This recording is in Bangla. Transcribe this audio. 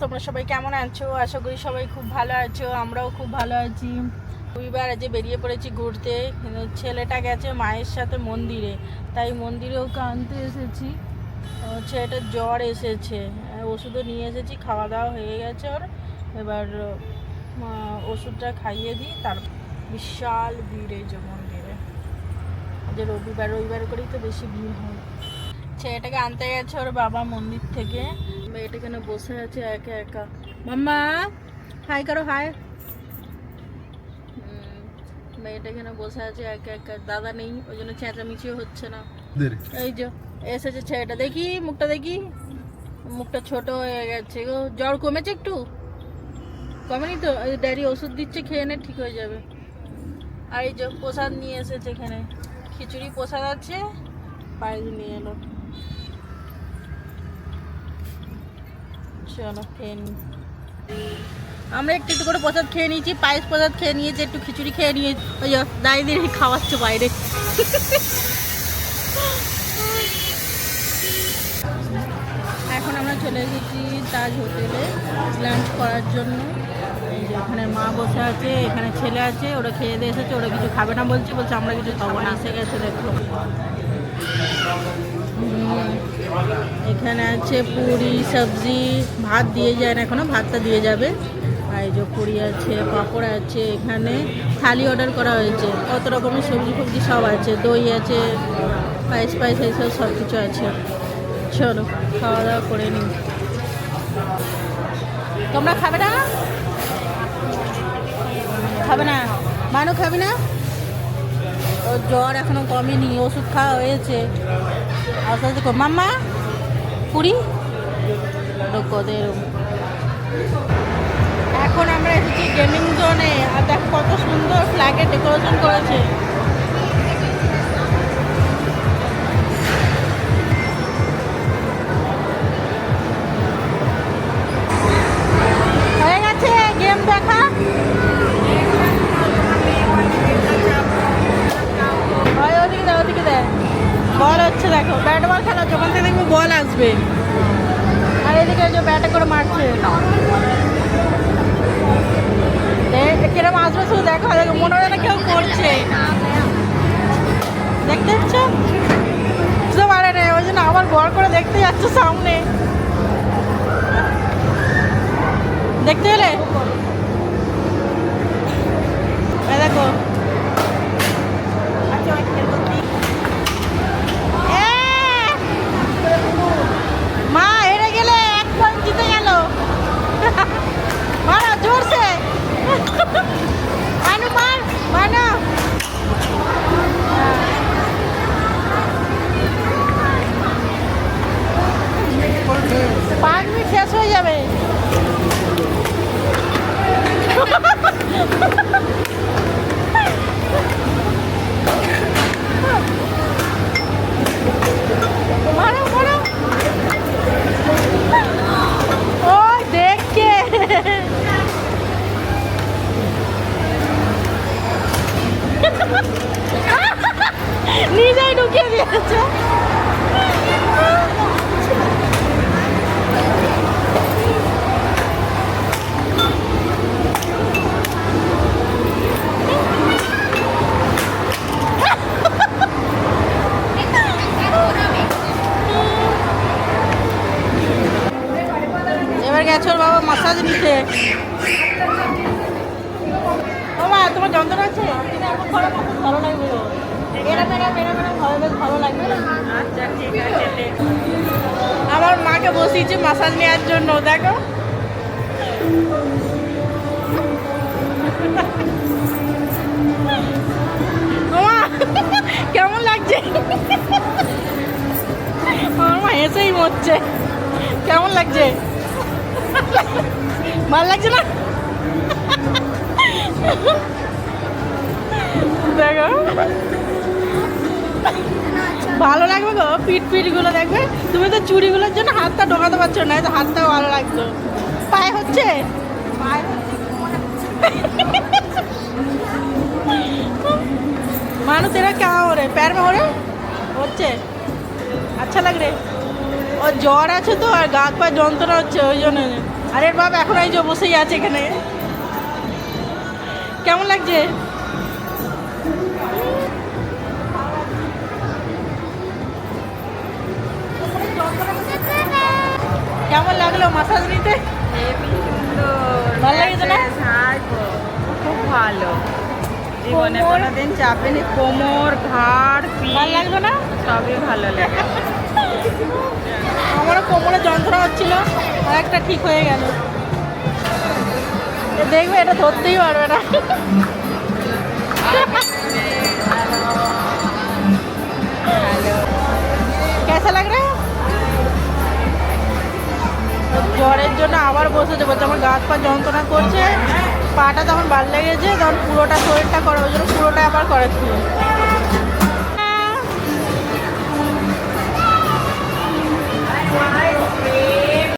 তোমরা সবাই কেমন আছো? আশা করি সবাই খুব ভালো আছো, আমরাও খুব ভালো আছি। রবিবার আজ বেরিয়ে পড়েছি ঘুরতে। ছেলেটা গেছে মায়ের সাথে মন্দিরে, তাই মন্দিরে ওকে আনতে এসেছি। ছেলেটার জ্বর এসেছে, ওষুধও নিয়ে এসেছি, খাওয়া দাওয়া হয়ে গেছে ওর। এবার ওষুধটা খাইয়ে দিই, তার বিশাল ভিড় এই যে মন্দিরে। যে রবিবার করেই তো বেশি ভিড় হয়। ছেলেটাকে আনতে গেছে ওর বাবা মন্দির থেকে। মেয়েটা এখানে বসে আছে একা একা। মাম্মা হাই করো, হাই। মেয়েটা এখানে বসে আছে একা একা, দাদা নেই, ওই জন্য চেঁচামেচিও হচ্ছে না। এই যে এসেছে ছেলেটা, দেখি মুখটা, দেখি মুখটা ছোট হয়ে গেছে। ও জ্বর কমেছে একটু? কমেনি তো? ড্যাডি ওষুধ দিচ্ছে, খেয়ে নে, ঠিক হয়ে যাবে। আর এই যে প্রসাদ নিয়ে এসেছে, এখানে খিচুড়ি প্রসাদ আছে, পায়েস নিয়ে এলো। চলো খেয়ে নিই। আমরা একটু একটু করে প্রসাদ খেয়ে নিয়েছি, পায়েস প্রসাদ খেয়ে নিয়েছি, একটু খিচুড়ি খেয়ে নিয়েছি। ওই দাদিদের খাওয়াচ্ছে বাইরে। এখন আমরা চলে এসেছি তাজ হোটেলে লাঞ্চ করার জন্য। এই যে এখানে মা বসে আছে, এখানে ছেলে আছে, ওরা খেয়ে দিয়ে এসেছে। ওরা কিছু খাবে না বলছে, আমরা কিছু খাবো না। এসে গেছে দেখো। এখানে আছে পুরি, সবজি, ভাত দিয়ে যায় না এখনো, ভাতটা দিয়ে যাবে। আর এই যে পুরি আছে, পাঁপড় আছে, এখানে থালি অর্ডার করা হয়েছে, কত রকমের সবজি ফবজি সব আছে, দই আছে, পায়েস এইসব সব কিছু আছে। চলো খাওয়া দাওয়া করে নিই। তোমরা খাবে না? খাবে না? মানু খাবি না? ওর জ্বর এখনো কমেনি, ওষুধ খাওয়া হয়েছে। আস্তে আস্তে মাম্মা পুরি রোকদের। এখন আমরা এসেছি গেমিং জোনে, আর দেখো কত সুন্দর ফ্ল্যাগের ডেকোরেশন করেছে। হয়ে গেছে গেম দেখা। ওদিকে দেখ, বল হচ্ছে, দেখো ব্যাট বল খেলা, যখন থেকে দেখবো বল আসবে। আর এদিকে যে ব্যাটে করে মারছে, কিরম আসবে শুধু দেখো, মনে হয় না কেউ করছে। দেখতে পাচ্ছ? বুঝতে পারে না, ওই জন্য আবার বল করে দেখতে যাচ্ছে সামনে। দেখতে পেলে? দেখো মা হেরে গেলে 1 পয়েন্ট জিতে গেল। মারা জোরসে, মানু মার, মানো। 5 মিনিট শেষ হয়ে যাবে। মারো মারো, ওই দেখছে। নিজেই ঢুকিয়ে দিয়েছে। এবার গেছে ওর বাবা মাসাজ নিতে। বাবা তোমার যন্ত্রণা আছে? ভালো লাগবে, এরম বেশ ভালো লাগবে। আচ্ছা ঠিক আছে। আমার মাকে বসিয়েছে মাসাজ নেওয়ার জন্য, দেখো। কেমন লাগছে? আমার মা হেসেই মরছে। কেমন লাগছে? ভালো লাগছে না? দেখো ভালো লাগবে গো, পিঠ গুলো দেখবে। তুমি তো চুড়িগুলোর জন্য হাতটা ঢোকাতে পারছো না, তো হাতটাও ভালো লাগতো। পায়ে হচ্ছে, মানুষ तेरा क्या हो रहा है? पैर में हो रहा है? হচ্ছে আচ্ছা লাগ রে। ওর জ্বর আছে তো, আর গা পা যন্ত্রণা হচ্ছে, ওই জন্য। আরে বাপ এখন এই যে বসেই আছে এখানে। কেমন লাগছে? কেমন লাগলো মাসাজ নিতে? ভালো লাগছে না? খুব ভালো। জীবনে কোমর? কোনোদিন চাপেনি। কোমর, ঘাড়, ভালো পিঠ লাগবে না? সবই ভালো লাগে। আমারও কোমরে যন্ত্রণা হচ্ছিল, আর একটা ঠিক হয়ে গেল। দেখবে এটা ধরতেই পারবে না। কেসা লাগ রে? জ্বরের জন্য আবার বসেছে, বলছে আমার গা হাত পা যন্ত্রণা করছে, পাটা তখন ভাল লেগেছে, তখন পুরোটা শরীরটা করে, ওই জন্য পুরোটা আবার করাচ্ছিল।